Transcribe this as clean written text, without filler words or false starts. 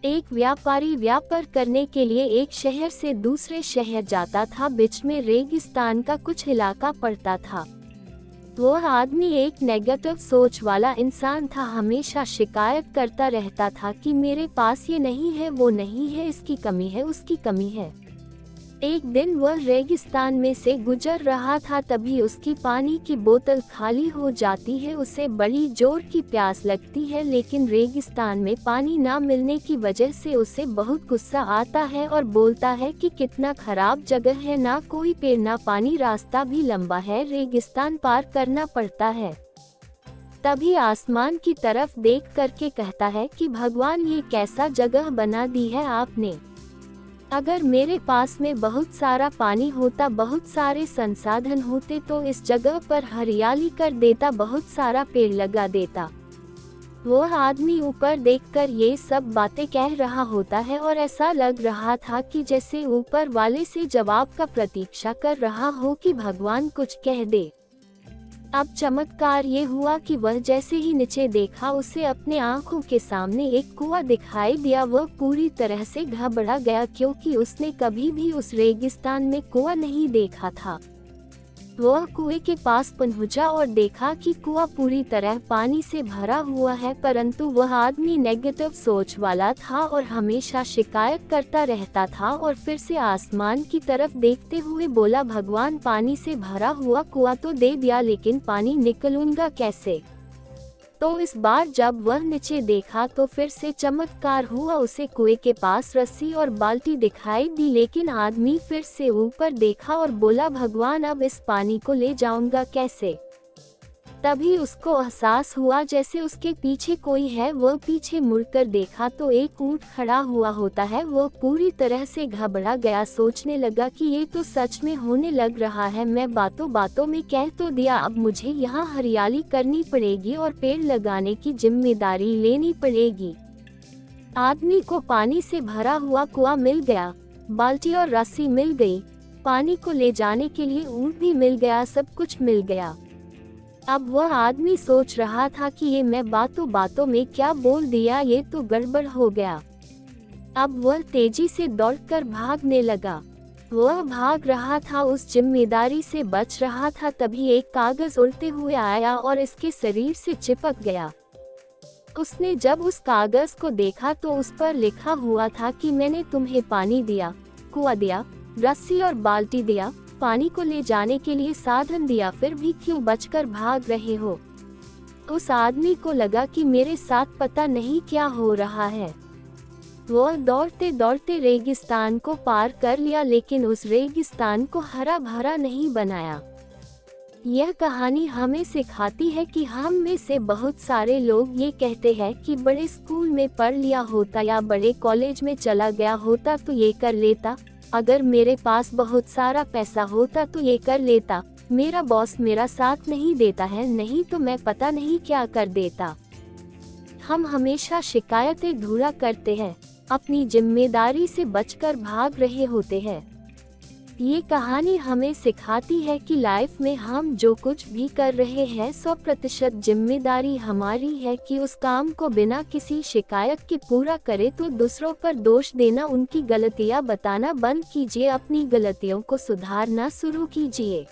एक व्यापारी व्यापार करने के लिए एक शहर से दूसरे शहर जाता था। बीच में रेगिस्तान का कुछ इलाका पड़ता था। वह आदमी एक नेगेटिव सोच वाला इंसान था। हमेशा शिकायत करता रहता था कि मेरे पास ये नहीं है, वो नहीं है, इसकी कमी है, उसकी कमी है। एक दिन वह रेगिस्तान में से गुजर रहा था, तभी उसकी पानी की बोतल खाली हो जाती है। उसे बड़ी जोर की प्यास लगती है, लेकिन रेगिस्तान में पानी ना मिलने की वजह से उसे बहुत गुस्सा आता है और बोलता है कि कितना खराब जगह है, ना कोई पेड़ ना पानी, रास्ता भी लंबा है, रेगिस्तान पार करना पड़ता है। तभी आसमान की तरफ देख करके कहता है कि भगवान, ये कैसा जगह बना दी है आपने। अगर मेरे पास में बहुत सारा पानी होता, बहुत सारे संसाधन होते तो इस जगह पर हरियाली कर देता, बहुत सारा पेड़ लगा देता। वह आदमी ऊपर देखकर ये सब बातें कह रहा होता है और ऐसा लग रहा था कि जैसे ऊपर वाले से जवाब का प्रतीक्षा कर रहा हो कि भगवान कुछ कह दे। अब चमत्कार ये हुआ कि वह जैसे ही नीचे देखा, उसे अपने आंखों के सामने एक कुआं दिखाई दिया। वह पूरी तरह से घबरा गया, क्योंकि उसने कभी भी उस रेगिस्तान में कुआं नहीं देखा था। वह कुएं के पास पहुंचा और देखा कि कुआं पूरी तरह पानी से भरा हुआ है, परंतु वह आदमी नेगेटिव सोच वाला था और हमेशा शिकायत करता रहता था। और फिर से आसमान की तरफ देखते हुए बोला, भगवान, पानी से भरा हुआ कुआं तो दे दिया, लेकिन पानी निकलूंगा कैसे। तो इस बार जब वह नीचे देखा तो फिर से चमत्कार हुआ। उसे कुएं के पास रस्सी और बाल्टी दिखाई दी, लेकिन आदमी फिर से ऊपर देखा और बोला, भगवान, अब इस पानी को ले जाऊंगा कैसे। तभी उसको एहसास हुआ जैसे उसके पीछे कोई है। वह पीछे मुड़कर देखा तो एक ऊंट खड़ा हुआ होता है। वह पूरी तरह से घबरा गया, सोचने लगा कि ये तो सच में होने लग रहा है। मैं बातों बातों में कह तो दिया, अब मुझे यहाँ हरियाली करनी पड़ेगी और पेड़ लगाने की जिम्मेदारी लेनी पड़ेगी। आदमी को पानी से भरा हुआ कुआं मिल गया, बाल्टी और रस्सी मिल गई, पानी को ले जाने के लिए ऊंट भी मिल गया, सब कुछ मिल गया। अब वह आदमी सोच रहा था कि ये मैं बातों बातों में क्या बोल दिया, ये तो गड़बड़ हो गया। अब वह तेजी से दौड़कर भागने लगा। वह भाग रहा था, उस जिम्मेदारी से बच रहा था। तभी एक कागज उड़ते हुए आया और इसके शरीर से चिपक गया। उसने जब उस कागज को देखा तो उस पर लिखा हुआ था कि मैंने तुम्हें पानी दिया, कुआं दिया, रस्सी और बाल्टी दिया, पानी को ले जाने के लिए साधन दिया, फिर भी क्यों बचकर भाग रहे हो। उस आदमी को लगा कि मेरे साथ पता नहीं क्या हो रहा है। वह दौड़ते दौड़ते रेगिस्तान को पार कर लिया, लेकिन उस रेगिस्तान को हरा भरा नहीं बनाया। यह कहानी हमें सिखाती है कि हम में से बहुत सारे लोग ये कहते हैं कि बड़े स्कूल में पढ़ लिया होता या बड़े कॉलेज में चला गया होता तो ये कर लेता, अगर मेरे पास बहुत सारा पैसा होता तो ये कर लेता, मेरा बॉस मेरा साथ नहीं देता है, नहीं तो मैं पता नहीं क्या कर देता। हम हमेशा शिकायतें ढूंढा करते हैं, अपनी जिम्मेदारी से बचकर भाग रहे होते हैं। ये कहानी हमें सिखाती है कि लाइफ में हम जो कुछ भी कर रहे हैं 100% जिम्मेदारी हमारी है कि उस काम को बिना किसी शिकायत के पूरा करें। तो दूसरों पर दोष देना, उनकी गलतियां बताना बंद कीजिए, अपनी गलतियों को सुधारना शुरू कीजिए।